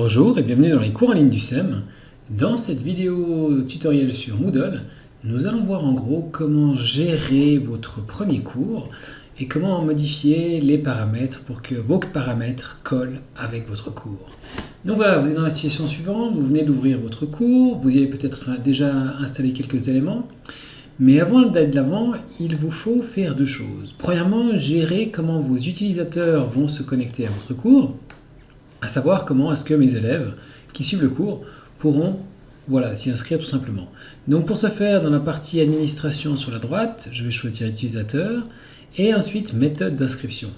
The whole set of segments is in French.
Bonjour et bienvenue dans les cours en ligne du SEM. Dans cette vidéo tutoriel sur Moodle, nous allons voir en gros comment gérer votre premier cours et comment modifier les paramètres pour que vos paramètres collent avec votre cours. Donc voilà, vous êtes dans la situation suivante, vous venez d'ouvrir votre cours, vous y avez peut-être déjà installé quelques éléments, mais avant d'aller de l'avant, il vous faut faire deux choses. Premièrement, gérer comment vos utilisateurs vont se connecter à votre cours, à savoir comment est-ce que mes élèves qui suivent le cours pourront s'y inscrire tout simplement. Donc pour ce faire, dans la partie administration sur la droite, je vais choisir utilisateur et ensuite méthode d'inscription.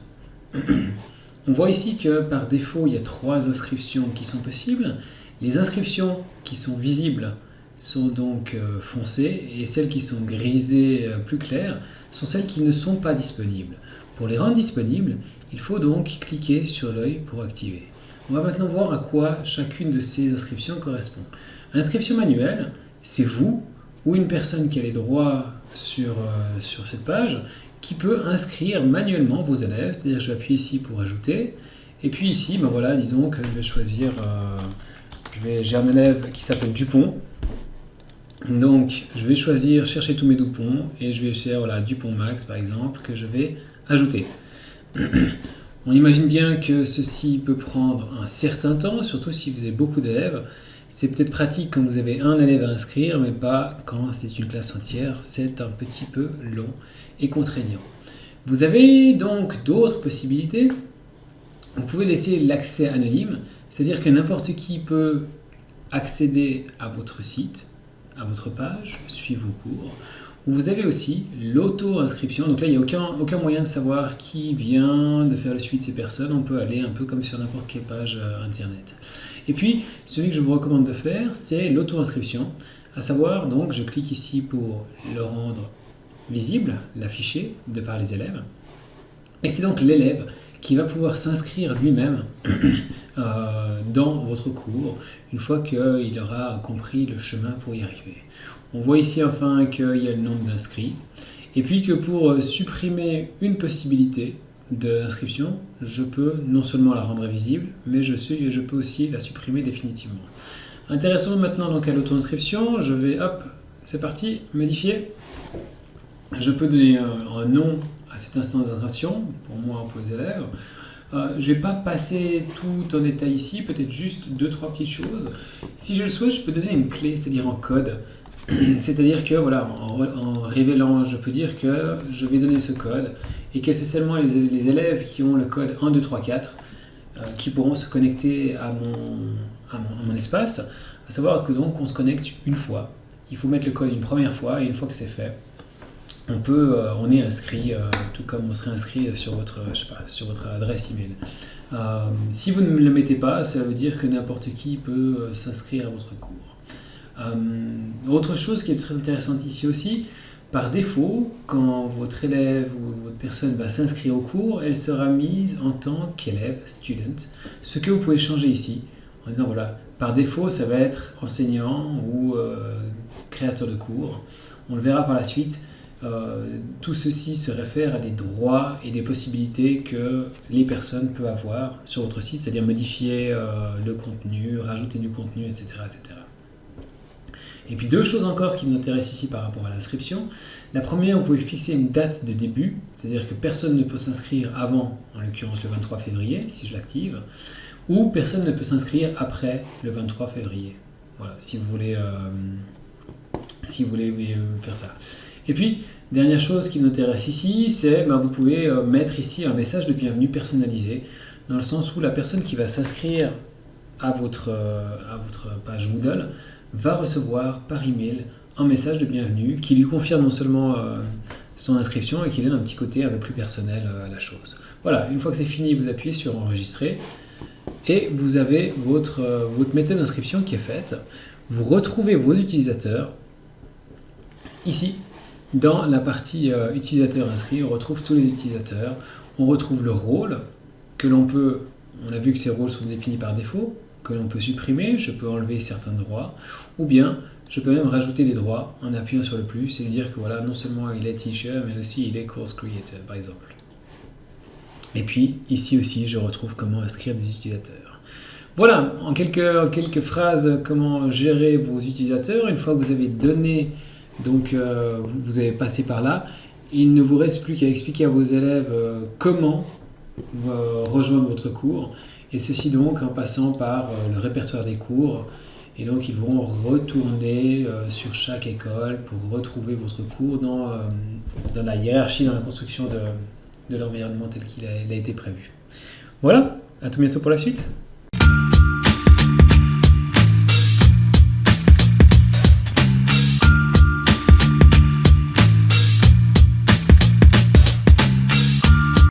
On voit ici que par défaut, il y a trois inscriptions qui sont possibles. Les inscriptions qui sont visibles sont donc foncées et celles qui sont grisées plus claires sont celles qui ne sont pas disponibles. Pour les rendre disponibles, il faut donc cliquer sur l'œil pour activer. On va maintenant voir à quoi chacune de ces inscriptions correspond. Inscription manuelle, c'est vous ou une personne qui a les droits sur cette page qui peut inscrire manuellement vos élèves. C'est-à-dire que je vais appuyer ici pour ajouter. Et puis ici, disons que je vais choisir, j'ai un élève qui s'appelle Dupont. Donc je vais choisir chercher tous mes Dupont et je vais chercher Dupont Max par exemple que je vais ajouter. On imagine bien que ceci peut prendre un certain temps, surtout si vous avez beaucoup d'élèves. C'est peut-être pratique quand vous avez un élève à inscrire, mais pas quand c'est une classe entière. C'est un petit peu long et contraignant. Vous avez donc d'autres possibilités. Vous pouvez laisser l'accès anonyme, c'est-à-dire que n'importe qui peut accéder à votre site, à votre page, suivre vos cours. Vous avez aussi l'auto-inscription, donc là il n'y a aucun moyen de savoir qui vient de faire le suivi de ces personnes, on peut aller un peu comme sur n'importe quelle page internet. Et puis celui que je vous recommande de faire, c'est l'auto-inscription, à savoir donc je clique ici pour le rendre visible, l'afficher de par les élèves, et c'est donc l'élève qui va pouvoir s'inscrire lui-même dans votre cours une fois qu'il aura compris le chemin pour y arriver. On voit ici enfin qu'il y a le nombre d'inscrits et puis que pour supprimer une possibilité d'inscription, je peux non seulement la rendre visible, mais je peux aussi la supprimer définitivement. Intéressons maintenant donc à l'auto-inscription, je vais, c'est parti, modifier. Je peux donner un nom à cette instance d'inscription, pour moi ou pour les élèves. Je ne vais pas passer tout en détail ici, peut-être juste 2-3 petites choses. Si je le souhaite, je peux donner une clé, c'est-à-dire en code. C'est-à-dire que en révélant, je peux dire que je vais donner ce code et que c'est seulement les élèves qui ont le code 1, 2, 3, 4 qui pourront se connecter à mon espace. À savoir que donc on se connecte une fois. Il faut mettre le code une première fois et une fois que c'est fait, on est inscrit, tout comme on serait inscrit sur votre adresse email. Si vous ne le mettez pas, ça veut dire que n'importe qui peut s'inscrire à votre cours. Autre chose qui est très intéressante ici aussi, par défaut, quand votre élève ou votre personne va s'inscrire au cours, elle sera mise en tant qu'élève, student, ce que vous pouvez changer ici, en disant par défaut ça va être enseignant ou créateur de cours. On le verra par la suite. Tout ceci se réfère à des droits et des possibilités que les personnes peuvent avoir sur votre site, c'est-à-dire modifier le contenu, rajouter du contenu, etc., etc. Et puis deux choses encore qui nous intéressent ici par rapport à l'inscription. La première, vous pouvez fixer une date de début, c'est-à-dire que personne ne peut s'inscrire avant, en l'occurrence le 23 février, si je l'active, ou personne ne peut s'inscrire après le 23 février. Voilà, si vous voulez faire ça. Et puis, dernière chose qui nous intéresse ici, c'est vous pouvez mettre ici un message de bienvenue personnalisé, dans le sens où la personne qui va s'inscrire à votre page Moodle va recevoir par email un message de bienvenue qui lui confirme non seulement son inscription et qui donne un petit côté un peu plus personnel à la chose. Voilà, une fois que c'est fini, vous appuyez sur enregistrer et vous avez votre méthode d'inscription qui est faite. Vous retrouvez vos utilisateurs ici. Dans la partie utilisateur inscrit, on retrouve tous les utilisateurs, on retrouve le rôle que on a vu que ces rôles sont définis par défaut, que l'on peut supprimer, je peux enlever certains droits, ou bien je peux même rajouter des droits en appuyant sur le plus et lui dire que non seulement il est teacher, mais aussi il est course creator par exemple. Et puis ici aussi, je retrouve comment inscrire des utilisateurs. Voilà, en quelques phrases, comment gérer vos utilisateurs. Une fois que vous avez donné, donc vous avez passé par là, il ne vous reste plus qu'à expliquer à vos élèves comment rejoindre votre cours. Et ceci donc en passant par le répertoire des cours. Et donc ils vont retourner sur chaque école pour retrouver votre cours dans la hiérarchie, dans la construction de l'environnement tel qu'il a été prévu. Voilà, à tout bientôt pour la suite.